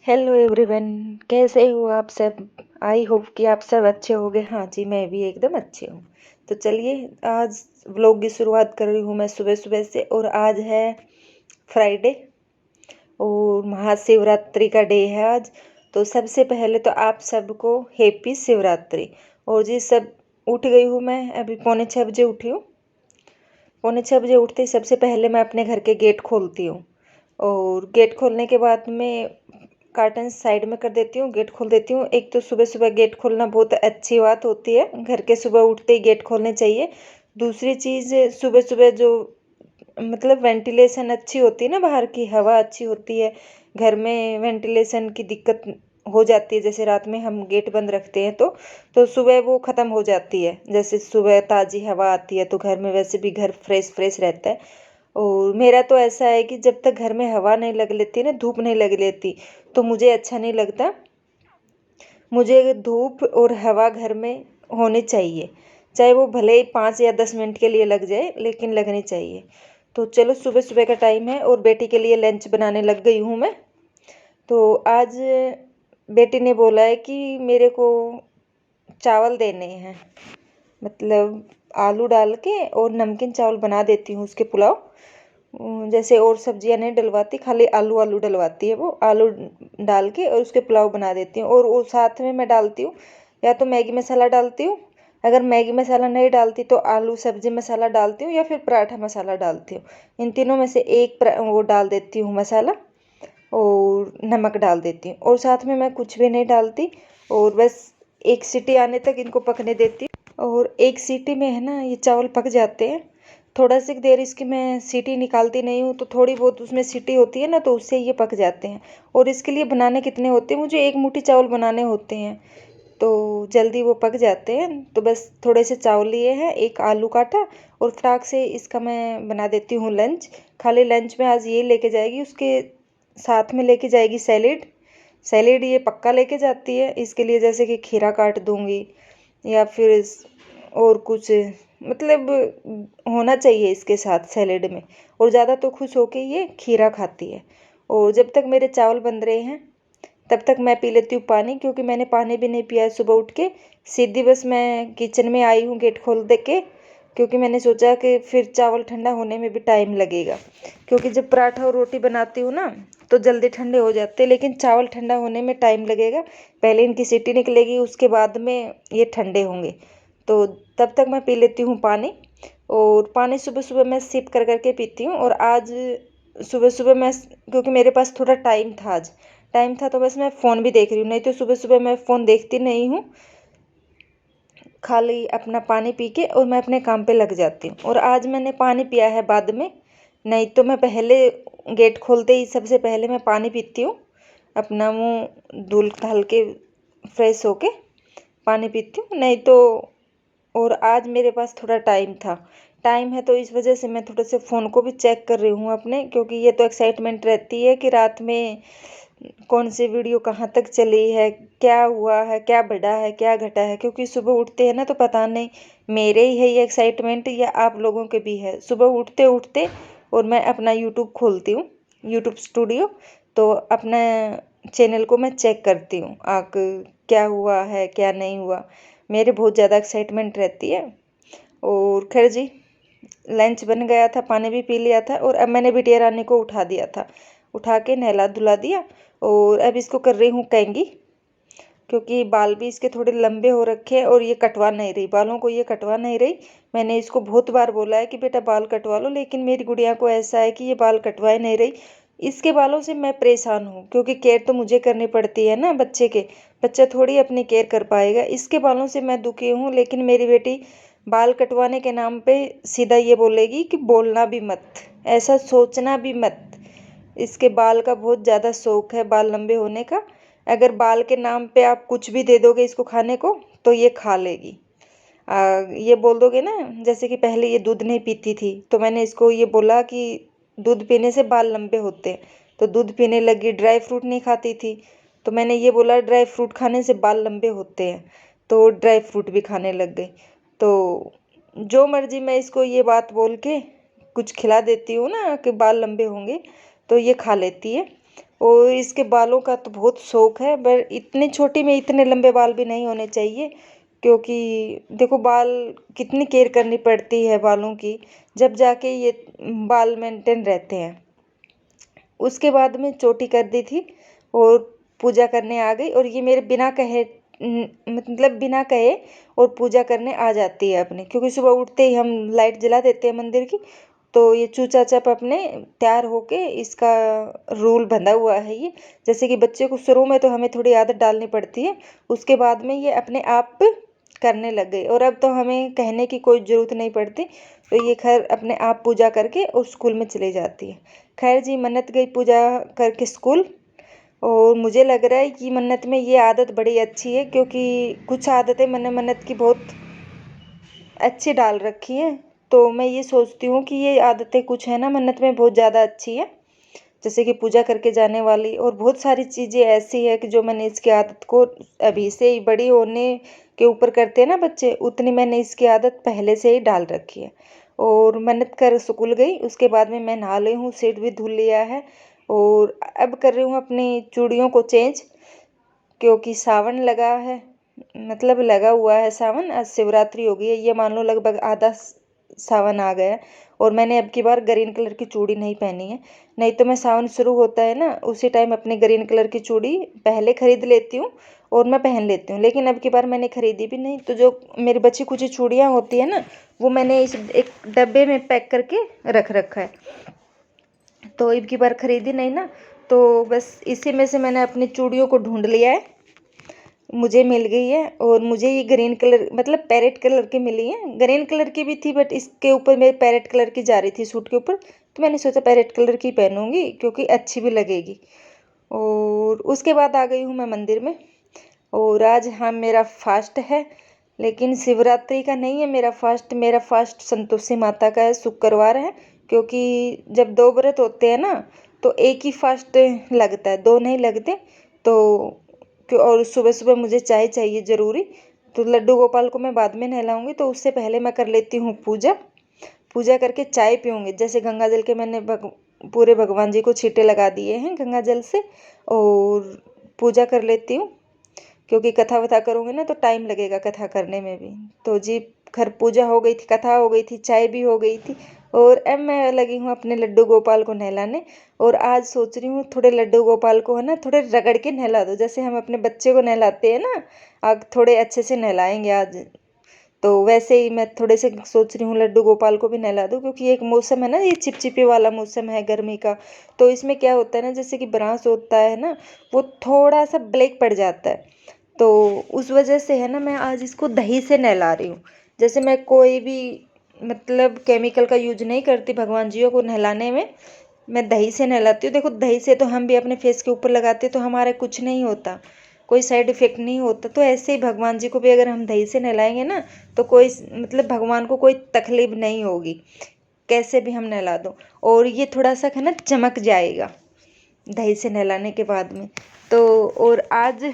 Hello everyone. कैसे हो आप सब? आई होप कि आप सब अच्छे होंगे। हाँ जी, मैं भी एकदम अच्छी हूँ। तो चलिए, आज व्लॉग की शुरुआत कर रही हूँ मैं सुबह सुबह से। और आज है फ्राइडे और महाशिवरात्रि का डे है आज। तो सबसे पहले तो आप सबको हैप्पी शिवरात्रि। और जी सब उठ गई हूँ मैं, अभी 5:45 बजे उठी हूँ। 5:45 बजे उठते ही सबसे पहले मैं अपने घर के गेट खोलती हूँ। और गेट खोलने के बाद में कर्टन साइड में कर देती हूँ, गेट खोल देती हूँ। एक तो सुबह सुबह गेट खोलना बहुत अच्छी बात होती है, घर के सुबह उठते ही गेट खोलने चाहिए। दूसरी चीज़, सुबह सुबह जो मतलब वेंटिलेशन अच्छी होती है ना, बाहर की हवा अच्छी होती है। घर में वेंटिलेशन की दिक्कत हो जाती है, जैसे रात में हम गेट बंद रखते हैं तो सुबह वो ख़त्म हो जाती है। जैसे सुबह ताज़ी हवा आती है तो घर में वैसे भी घर फ्रेश फ्रेश रहता है। और मेरा तो ऐसा है कि जब तक घर में हवा नहीं लग लेती ना, धूप नहीं लग लेती, तो मुझे अच्छा नहीं लगता। मुझे धूप और हवा घर में होनी चाहिए, चाहे वो भले ही 5 या 10 मिनट के लिए लग जाए, लेकिन लगनी चाहिए। तो चलो, सुबह सुबह का टाइम है और बेटी के लिए लंच बनाने लग गई हूँ मैं। तो आज बेटी ने बोला है कि मेरे को चावल देने हैं, मतलब आलू डाल के और नमकीन चावल बना देती हूँ उसके पुलाव। जैसे और सब्जियां नहीं डलवाती, खाली आलू आलू डलवाती है वो, आलू डाल के और उसके पुलाव बना देती हूँ। और वो साथ में मैं डालती हूँ, या तो मैगी मसाला डालती हूँ। अगर मैगी मसाला नहीं डालती तो आलू सब्जी मसाला डालती हूँ, या फिर पराठा मसाला डालती हूँ। इन तीनों में से एक वो डाल देती हूँ मसाला, और नमक डाल देती हूँ। और साथ में मैं कुछ भी नहीं डालती, और बस एक सीटी आने तक इनको पकने देती हूँ। और एक सीटी में है ना, ये चावल पक जाते हैं। थोड़ा सी देर इसकी मैं सीटी निकालती नहीं हूँ, तो थोड़ी बहुत उसमें सीटी होती है ना, तो उससे ये पक जाते हैं। और इसके लिए बनाने कितने होते हैं, मुझे एक मुट्ठी चावल बनाने होते हैं, तो जल्दी वो पक जाते हैं। तो बस थोड़े से चावल लिए हैं, एक आलू काटा, और फटाक से इसका मैं बना देती हूँ लंच। खाली लंच में आज ये लेके जाएगी, उसके साथ में लेके जाएगी सैलेड। सैलेड ये पक्का लेके जाती है, इसके लिए जैसे कि खीरा काट दूंगी, या फिर और कुछ, मतलब होना चाहिए इसके साथ सैलेड में। और ज़्यादा तो खुश होके ये खीरा खाती है। और जब तक मेरे चावल बन रहे हैं, तब तक मैं पी लेती हूँ पानी, क्योंकि मैंने पानी भी नहीं पिया है सुबह उठ के। सीधी बस मैं किचन में आई हूँ गेट खोल दे के, क्योंकि मैंने सोचा कि फिर चावल ठंडा होने में भी टाइम लगेगा। क्योंकि जब पराठा और रोटी बनाती हूँ ना, तो जल्दी ठंडे हो जाते हैं, लेकिन चावल ठंडा होने में टाइम लगेगा। पहले इनकी सीटी निकलेगी, उसके बाद में ये ठंडे होंगे। तो तब तक मैं पी लेती हूँ पानी। और पानी सुबह सुबह मैं सिप कर करके पीती हूँ। और आज सुबह सुबह मैं, क्योंकि मेरे पास थोड़ा टाइम था, आज टाइम था, तो बस मैं फ़ोन भी देख रही हूँ। नहीं तो सुबह सुबह मैं फ़ोन देखती नहीं हूँ, खाली अपना पानी पी के और मैं अपने काम पे लग जाती हूँ। और आज मैंने पानी पिया है बाद में, नहीं तो मैं पहले गेट खोलते ही सबसे पहले मैं पानी पीती हूँ, अपना मुँह धुल धाल के फ्रेश होके पानी पीती हूँ, नहीं तो। और आज मेरे पास थोड़ा टाइम था, टाइम है, तो इस वजह से मैं थोड़े से फ़ोन को भी चेक कर रही हूँ अपने, क्योंकि ये तो एक्साइटमेंट रहती है कि रात में कौन सी वीडियो कहाँ तक चली है, क्या हुआ है, क्या बढ़ा है, क्या घटा है। क्योंकि सुबह उठते हैं ना, तो पता नहीं मेरे ही है ये एक्साइटमेंट या आप लोगों के भी है। सुबह उठते उठते और मैं अपना यूट्यूब खोलती हूँ, यूट्यूब स्टूडियो, तो अपना चैनल को मैं चेक करती हूँ क्या हुआ है, क्या नहीं हुआ। मेरे बहुत ज़्यादा एक्साइटमेंट रहती है। और खैर जी, लंच बन गया था, पानी भी पी लिया था, और अब मैंने बिटिया रानी को उठा दिया था, उठा के नहला धुला दिया। और अब इसको कर रही हूँ कंघी, क्योंकि बाल भी इसके थोड़े लंबे हो रखे हैं और ये कटवा नहीं रही, बालों को ये कटवा नहीं रही। मैंने इसको बहुत बार बोला है कि बेटा बाल कटवा लो, लेकिन मेरी गुड़िया को ऐसा है कि ये बाल कटवाए नहीं रही। इसके बालों से मैं परेशान हूँ, क्योंकि केयर तो मुझे करनी पड़ती है ना बच्चे के। बच्चा थोड़ी अपनी केयर कर पाएगा, इसके बालों से मैं दुखी हूँ। लेकिन मेरी बेटी बाल कटवाने के नाम पे सीधा ये बोलेगी कि बोलना भी मत, ऐसा सोचना भी मत। इसके बाल का बहुत ज़्यादा शौक है, बाल लंबे होने का। अगर बाल के नाम पे आप कुछ भी दे दोगे इसको खाने को, तो ये खा लेगी। ये बोल दोगे ना, जैसे कि पहले ये दूध नहीं पीती थी, तो मैंने इसको ये बोला कि दूध पीने से बाल लंबे होते हैं, तो दूध पीने लगी। ड्राई फ्रूट नहीं खाती थी, तो मैंने ये बोला ड्राई फ्रूट खाने से बाल लंबे होते हैं, तो ड्राई फ्रूट भी खाने लग गई। तो जो मर्जी मैं इसको ये बात बोल के कुछ खिला देती हूँ ना कि बाल लंबे होंगे, तो ये खा लेती है। और इसके बालों का तो बहुत शौक है, पर इतनी छोटी में इतने लंबे बाल भी नहीं होने चाहिए, क्योंकि देखो बाल कितनी केयर करनी पड़ती है बालों की, जब जाके ये बाल मेंटेन रहते हैं। उसके बाद में चोटी कर दी थी और पूजा करने आ गई, और ये मेरे बिना कहे मतलब बिना कहे और पूजा करने आ जाती है अपने, क्योंकि सुबह उठते ही हम लाइट जला देते हैं मंदिर की। तो ये चूचा चप अपने तैयार होके, इसका रूल बंधा हुआ है ये, जैसे कि बच्चे को शुरू में तो हमें थोड़ी आदत डालनी पड़ती है, उसके बाद में ये अपने आप करने लग गई, और अब तो हमें कहने की कोई ज़रूरत नहीं पड़ती। तो ये खैर अपने आप पूजा करके और स्कूल में चली जाती है। खैर जी, मन्नत गई पूजा करके स्कूल, और मुझे लग रहा है कि मन्नत में ये आदत बड़ी अच्छी है, क्योंकि कुछ आदतें मैंने मन्नत की बहुत अच्छी डाल रखी हैं। तो मैं ये सोचती हूँ कि ये आदतें कुछ है ना मन्नत में बहुत ज़्यादा अच्छी है, जैसे कि पूजा करके जाने वाली, और बहुत सारी चीज़ें ऐसी है कि जो मैंने इसकी आदत को अभी से ही बड़ी होने के ऊपर करते हैं ना बच्चे, उतनी मैंने इसकी आदत पहले से ही डाल रखी है। और मन्नत कर स्कूल गई, उसके बाद में मैं नहा ली हूँ, सिर भी धुल लिया है, और अब कर रही हूँ अपनी चूड़ियों को चेंज, क्योंकि सावन लगा है, मतलब लगा हुआ है सावन। आज शिवरात्रि हो गई है, ये मान लो लगभग आधा सावन आ गया है, और मैंने अब की बार ग्रीन कलर की चूड़ी नहीं पहनी है। नहीं तो मैं सावन शुरू होता है ना उसी टाइम अपने ग्रीन कलर की चूड़ी पहले खरीद लेती हूँ और मैं पहन लेती हूँ, लेकिन अब की बार मैंने खरीदी भी नहीं। तो जो मेरी बची कुछ चूड़ियाँ होती है ना, वो मैंने इस एक डब्बे में पैक करके रख रखा है, तो अब की बार खरीदी नहीं ना, तो बस इसी में से मैंने अपनी चूड़ियों को ढूंढ लिया है, मुझे मिल गई है। और मुझे ये ग्रीन कलर मतलब पैरेट कलर की मिली है, ग्रीन कलर की भी थी बट इसके ऊपर मेरे पैरेट कलर की जा रही थी सूट के ऊपर, तो मैंने सोचा पैरेट कलर की पहनूंगी क्योंकि अच्छी भी लगेगी। और उसके बाद आ गई हूँ मैं मंदिर में, और आज हाँ मेरा फास्ट है, लेकिन शिवरात्रि का नहीं है मेरा फास्ट, मेरा फास्ट संतोषी माता का है, शुक्रवार है। क्योंकि जब दो व्रत होते हैं ना, तो एक ही फास्ट लगता है, दो नहीं लगते। तो और सुबह सुबह मुझे चाय चाहिए ज़रूरी, तो लड्डू गोपाल को मैं बाद में नहलाऊंगी, तो उससे पहले मैं कर लेती हूँ पूजा। पूजा करके चाय पीऊँगी, जैसे गंगा जल के मैंने पूरे भगवान जी को छींटे लगा दिए हैं गंगा जल से, और पूजा कर लेती हूँ, क्योंकि कथा वथा करूँगी ना तो टाइम लगेगा कथा करने में भी। तो जी, घर पूजा हो गई थी, कथा हो गई थी, चाय भी हो गई थी, और अब मैं लगी हूँ अपने लड्डू गोपाल को नहलाने। और आज सोच रही हूँ थोड़े लड्डू गोपाल को है ना थोड़े रगड़ के नहला दो, जैसे हम अपने बच्चे को नहलाते हैं ना, आज थोड़े अच्छे से नहलाएंगे आज। तो वैसे ही मैं थोड़े से सोच रही हूँ लड्डू गोपाल को भी नहला दूँ, क्योंकि एक मौसम है ना, ये चिपचिपी वाला मौसम है गर्मी का, तो इसमें क्या होता है ना, जैसे कि ब्रांस होता है ना, वो थोड़ा सा ब्लैक पड़ जाता है। तो उस वजह से है ना मैं आज इसको दही से नहला रही हूँ, जैसे मैं कोई भी मतलब केमिकल का यूज नहीं करती भगवान जियों को नहलाने में, मैं दही से नहलाती हूँ। देखो दही से तो हम भी अपने फेस के ऊपर लगाते हैं तो हमारे कुछ नहीं होता, कोई साइड इफेक्ट नहीं होता, तो ऐसे ही भगवान जी को भी अगर हम दही से नहलाएंगे ना, तो कोई मतलब भगवान को कोई तकलीफ नहीं होगी, कैसे भी हम नहला दो। और ये थोड़ा सा है ना चमक जाएगा दही से नहलाने के बाद में। तो और आज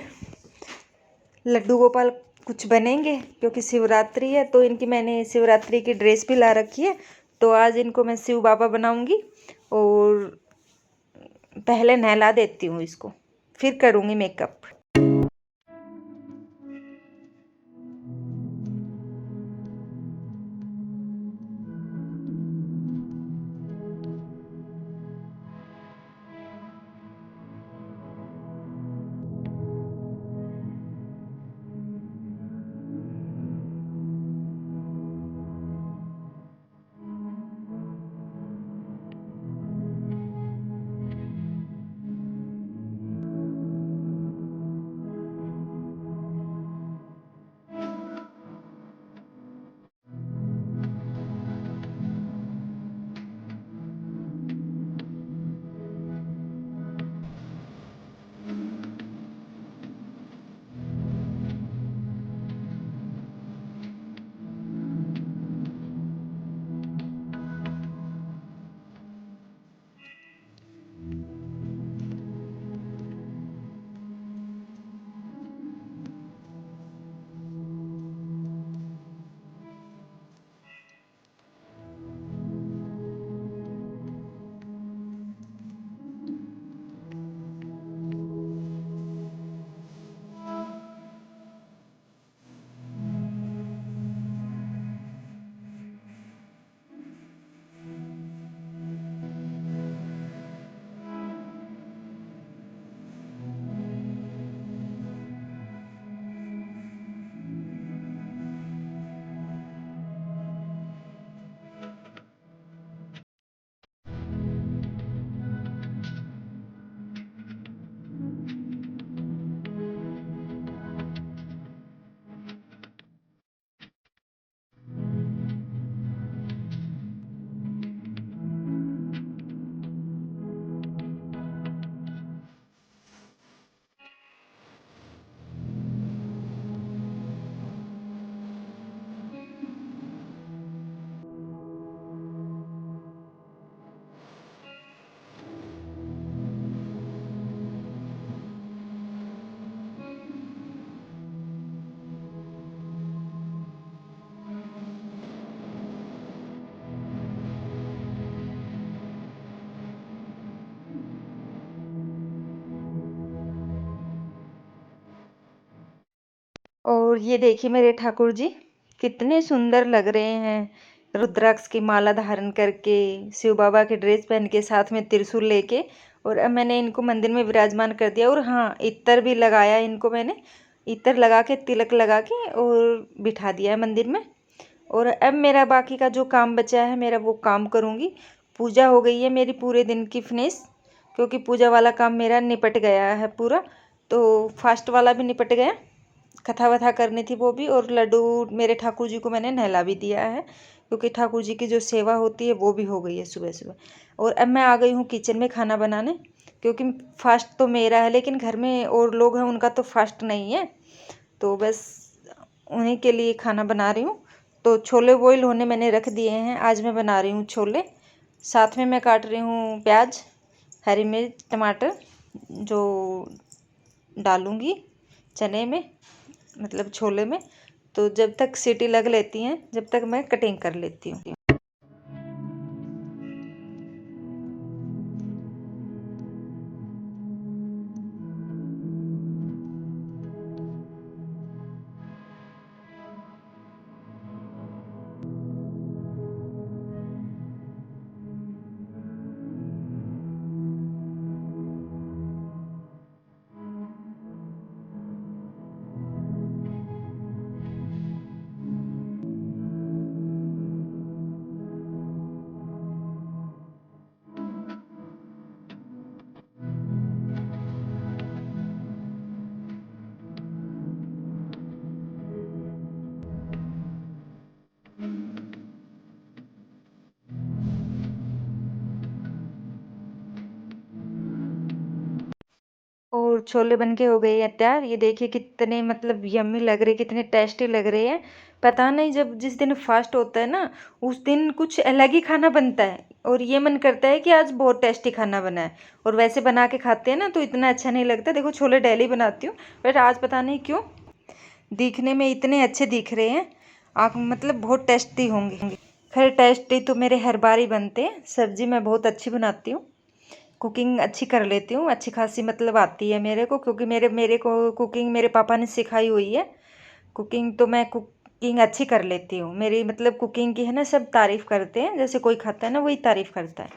लड्डू गोपाल कुछ बनेंगे, क्योंकि शिवरात्रि है, तो इनकी मैंने शिवरात्रि की ड्रेस भी ला रखी है, तो आज इनको मैं शिव बाबा बनाऊंगी। और पहले नहला देती हूँ इसको, फिर करूँगी मेकअप। और ये देखिए मेरे ठाकुर जी कितने सुंदर लग रहे हैं, रुद्राक्ष की माला धारण करके, शिव बाबा की ड्रेस पहन के, साथ में त्रिशूल लेके। और अब मैंने इनको मंदिर में विराजमान कर दिया। और हाँ, इत्र भी लगाया इनको मैंने, इत्र लगा के, तिलक लगा के और बिठा दिया है मंदिर में। और अब मेरा बाकी का जो काम बचा है मेरा, वो काम करूँगी। पूजा हो गई है मेरी पूरे दिन की फिनिश, क्योंकि पूजा वाला काम मेरा निपट गया है पूरा। तो फास्ट वाला भी निपट गया, कथा वथा करनी थी वो भी। और लड्डू मेरे ठाकुर जी को मैंने नहला भी दिया है, क्योंकि ठाकुर जी की जो सेवा होती है वो भी हो गई है सुबह सुबह। और अब मैं आ गई हूँ किचन में खाना बनाने, क्योंकि फास्ट तो मेरा है, लेकिन घर में और लोग हैं उनका तो फास्ट नहीं है। तो बस उन्हीं के लिए खाना बना रही हूँ। तो छोले बॉईल होने मैंने रख दिए हैं, आज मैं बना रही हूँ छोले। साथ में मैं काट रही हूँ प्याज, हरी मिर्च, टमाटर, जो डालूँगी चने में, मतलब छोले में। तो जब तक सीटी लग लेती हैं, जब तक मैं कटिंग कर लेती हूँ। और छोले बनके हो गए हैं तैयार। ये देखिए कितने मतलब यम्मी लग रहे, कितने टेस्टी लग रहे हैं। पता नहीं, जब जिस दिन फास्ट होता है ना, उस दिन कुछ अलग ही खाना बनता है, और ये मन करता है कि आज बहुत टेस्टी खाना बना है। और वैसे बना के खाते हैं ना तो इतना अच्छा नहीं लगता। देखो छोले डेली बनाती हूँ, बट आज पता नहीं क्यों दिखने में इतने अच्छे दिख रहे हैं। आप मतलब बहुत टेस्टी होंगे। खैर टेस्टी तो मेरे हर बार ही बनते हैं। सब्जी मैं बहुत अच्छी बनाती हूँ, कुकिंग अच्छी कर लेती हूँ, अच्छी खासी मतलब आती है मेरे को, क्योंकि मेरे मेरे को कुकिंग मेरे पापा ने सिखाई हुई है। कुकिंग तो मैं कुकिंग अच्छी कर लेती हूँ। मेरी मतलब कुकिंग की है ना, सब तारीफ़ करते हैं, जैसे कोई खाता है ना वही तारीफ़ करता है।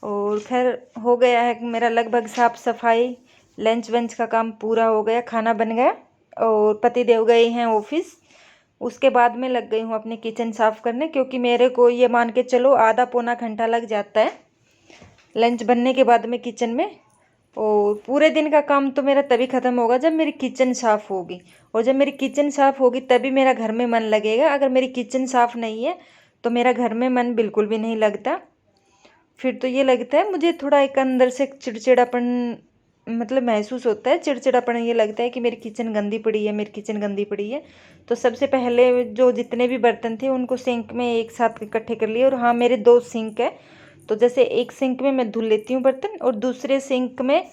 और खैर हो गया है मेरा लगभग साफ़ सफाई, लंच वंच का काम पूरा हो गया, खाना बन गया। और पति देव गए हैं ऑफिस। उसके बाद में लग गई हूँ अपनी किचन साफ़ करने, क्योंकि मेरे को ये मान के चलो आधा पौना घंटा लग जाता है लंच बनने के बाद में किचन में। और पूरे दिन का काम तो मेरा तभी ख़त्म होगा जब मेरी किचन साफ़ होगी। और जब मेरी किचन साफ़ होगी तभी मेरा घर में मन लगेगा। अगर मेरी किचन साफ़ नहीं है तो मेरा घर में मन बिल्कुल भी नहीं लगता। फिर तो ये लगता है मुझे थोड़ा एक अंदर से चिड़चिड़ापन मतलब महसूस होता है। चिड़चिड़ापन ये लगता है कि मेरी किचन गंदी पड़ी है, मेरी किचन गंदी पड़ी है। तो सबसे पहले जो जितने भी बर्तन थे उनको सिंक में एक साथ इकट्ठे कर लिए। और हाँ, मेरे 2 सिंक है, तो जैसे एक सिंक में मैं धुल लेती हूँ बर्तन, और दूसरे सिंक में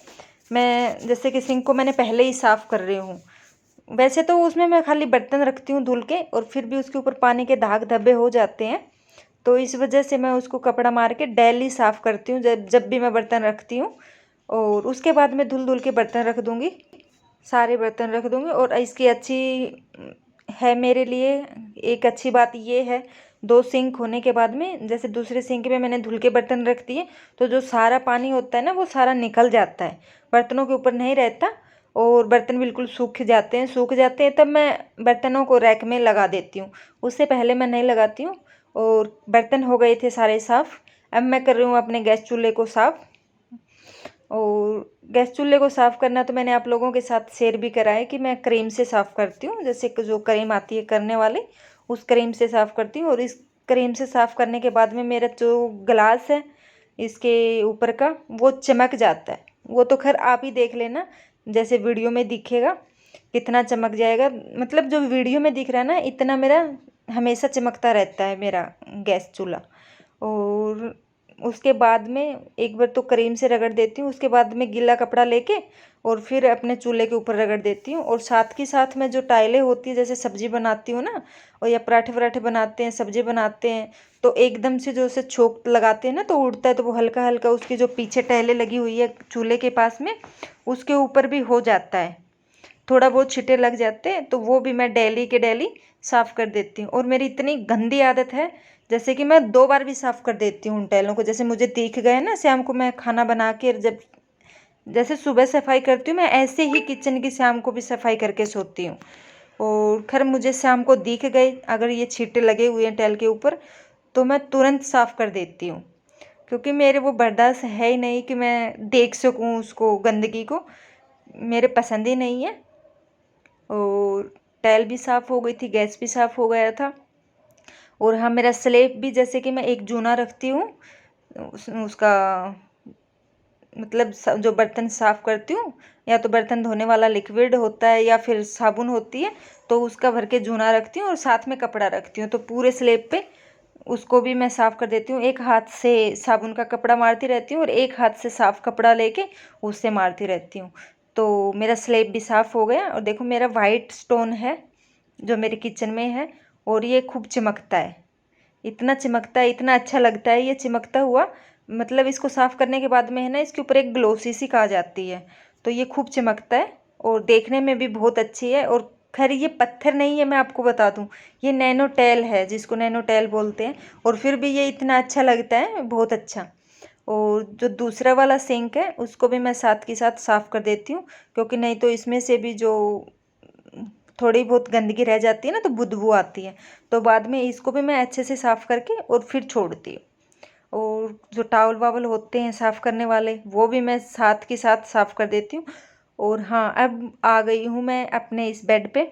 मैं, जैसे कि सिंक को मैंने पहले ही साफ़ कर रही हूँ। वैसे तो उसमें मैं खाली बर्तन रखती हूँ धुल के, और फिर भी उसके ऊपर पानी के दाग धब्बे हो जाते हैं। तो इस वजह से मैं उसको कपड़ा मार के डेली साफ़ करती हूँ, जब जब भी मैं बर्तन रखती हूँ। और उसके बाद मैं धुल धुल के बर्तन रख दूँगी, सारे बर्तन रख दूँगी। और इसकी अच्छी है मेरे लिए एक अच्छी बात ये है, 2 सिंक होने के बाद में, जैसे दूसरे सिंक में मैंने धुल के बर्तन रख दिए, तो जो सारा पानी होता है ना वो सारा निकल जाता है, बर्तनों के ऊपर नहीं रहता। और बर्तन बिल्कुल सूख जाते हैं, तब मैं बर्तनों को रैक में लगा देती हूँ। उससे पहले मैं नहीं लगाती हूँ। और बर्तन हो गए थे सारे साफ़। अब मैं कर रही हूँ अपने गैस चूल्हे को साफ़। और गैस चूल्हे को साफ़ करना तो मैंने आप लोगों के साथ शेयर भी करा है कि मैं क्रीम से साफ़ करती हूँ, जैसे कि जो क्रीम आती है करने वाले, उस क्रीम से साफ़ करती हूँ। और इस क्रीम से साफ़ करने के बाद में मेरा जो ग्लास है इसके ऊपर का, वो चमक जाता है। वो तो खैर आप ही देख लेना, जैसे वीडियो में दिखेगा कितना चमक जाएगा। मतलब जो वीडियो में दिख रहा है ना, इतना मेरा हमेशा चमकता रहता है मेरा गैस चूल्हा। और उसके बाद में एक बार तो क्रीम से रगड़ देती हूँ, उसके बाद में गीला कपड़ा लेके और फिर अपने चूल्हे के ऊपर रगड़ देती हूँ। और साथ के साथ में जो टाइलें होती है, जैसे सब्जी बनाती हूँ ना, और या पराठे वराठे बनाते हैं, सब्जी बनाते हैं, तो एकदम से जो उसे छोक लगाते हैं ना तो उड़ता है, तो वो हल्का हल्का उसकी जो पीछे टाइलें लगी हुई है चूल्हे के पास में, उसके ऊपर भी हो जाता है। थोड़ा बहुत छींटे लग जाते हैं, तो वो भी मैं डेली के डेली साफ़ कर देती हूँ। और मेरी इतनी गंदी आदत है, जैसे कि मैं 2 बार भी साफ़ कर देती हूँ उन टाइलों को। जैसे मुझे दिख गए ना शाम को मैं खाना बना के, जब जैसे सुबह सफाई करती हूँ मैं, ऐसे ही किचन की शाम को भी सफाई करके सोती हूँ। और खैर मुझे शाम को दिख गए अगर ये छींटे लगे हुए हैं टाइल के ऊपर, तो मैं तुरंत साफ़ कर देती हूँ, क्योंकि मेरे वो बर्दाश्त है ही नहीं कि मैं देख सकूँ उसको, गंदगी को, मेरे पसंद ही नहीं है। और टाइल भी साफ़ हो गई थी, गैस भी साफ़ हो गया था। और हाँ, मेरा स्लेब भी, जैसे कि मैं एक जूना रखती हूँ उसका, मतलब जो बर्तन साफ़ करती हूँ, या तो बर्तन धोने वाला लिक्विड होता है या फिर साबुन होती है, तो उसका भर के जूना रखती हूँ और साथ में कपड़ा रखती हूँ, तो पूरे स्लेब पे उसको भी मैं साफ़ कर देती हूँ। एक हाथ से साबुन का कपड़ा मारती रहती हूँ और एक हाथ से साफ़ कपड़ा लेके उससे मारती रहती हूँ। तो मेरा स्लेब भी साफ़ हो गया। और देखो मेरा वाइट स्टोन है जो मेरे किचन में है, और ये खूब चमकता है, इतना चमकता है, इतना अच्छा लगता है ये चमकता हुआ। मतलब इसको साफ़ करने के बाद में है ना, इसके ऊपर एक ग्लोसी सी आ जाती है, तो ये खूब चमकता है और देखने में भी बहुत अच्छी है। और खैर ये पत्थर नहीं है, मैं आपको बता दूं, ये नैनो टेल है, जिसको नैनो टेल बोलते हैं। और फिर भी ये इतना अच्छा लगता है, बहुत अच्छा। और जो दूसरा वाला सिंक है उसको भी मैं साथ के साथ साफ़ कर देती हूँ, क्योंकि नहीं तो इसमें से भी जो थोड़ी बहुत गंदगी रह जाती है ना, तो बदबू आती है। तो बाद में इसको भी मैं अच्छे से साफ़ करके और फिर छोड़ती हूँ। और जो टावल वावल होते हैं साफ़ करने वाले, वो भी मैं साथ के साथ साफ़ कर देती हूँ। और हाँ, अब आ गई हूँ मैं अपने इस बेड पे।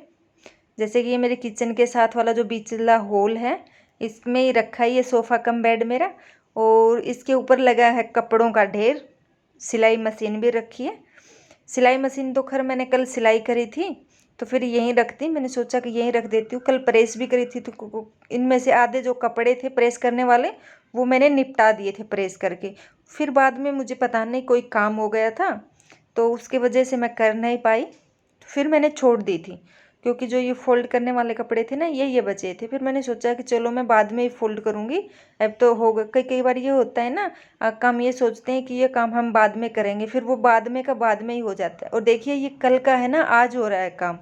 जैसे कि ये मेरे किचन के साथ वाला जो बीचला होल है, इसमें ही रखा है ये सोफ़ा कम बेड मेरा। और इसके ऊपर लगा है कपड़ों का ढेर, सिलाई मशीन भी रखी है। सिलाई मशीन तो खैर मैंने कल सिलाई करी थी, तो फिर यहीं रख दी, मैंने सोचा कि यहीं रख देती हूँ। कल प्रेस भी करी थी, तो इनमें से आधे जो कपड़े थे प्रेस करने वाले, वो मैंने निपटा दिए थे प्रेस करके। फिर बाद में मुझे पता नहीं कोई काम हो गया था, तो उसके वजह से मैं कर नहीं पाई, फिर मैंने छोड़ दी थी। क्योंकि जो ये फ़ोल्ड करने वाले कपड़े थे ना, ये बचे थे, फिर मैंने सोचा कि चलो मैं बाद में ही फ़ोल्ड करूँगी। अब तो होगा, कई कई बार ये होता है ना, काम ये सोचते हैं कि ये काम हम बाद में करेंगे, फिर वो बाद में का बाद में ही हो जाता है। और देखिए ये कल का है ना, आज हो रहा है काम।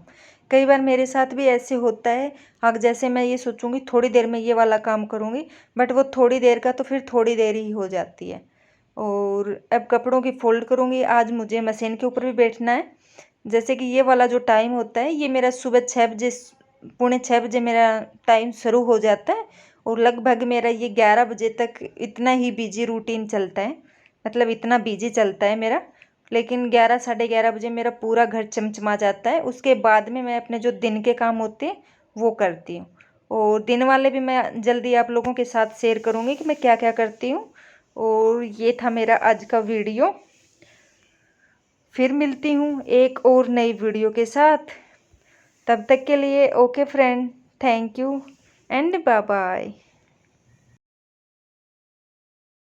कई बार मेरे साथ भी ऐसे होता है। अब जैसे मैं ये सोचूंगी थोड़ी देर में ये वाला काम करूँगी, बट वो थोड़ी देर का तो फिर थोड़ी देर ही हो जाती है। और अब कपड़ों की फ़ोल्ड करूँगी, आज मुझे मशीन के ऊपर भी बैठना है। जैसे कि ये वाला जो टाइम होता है, ये मेरा सुबह 6 बजे, पौने 6 बजे मेरा टाइम शुरू हो जाता है, और लगभग मेरा ये 11 बजे तक इतना ही बिजी रूटीन चलता है, मतलब इतना बिजी चलता है मेरा। लेकिन 11 साढ़े 11 बजे मेरा पूरा घर चमचमा जाता है। उसके बाद में मैं अपने जो दिन के काम होते हैं वो करती हूँ। और दिन वाले भी मैं जल्दी आप लोगों के साथ शेयर करूँगी कि मैं क्या क्या करती हूँ। और ये था मेरा आज का वीडियो। फिर मिलती हूँ एक और नई वीडियो के साथ। तब तक के लिए okay friend, thank you and bye bye.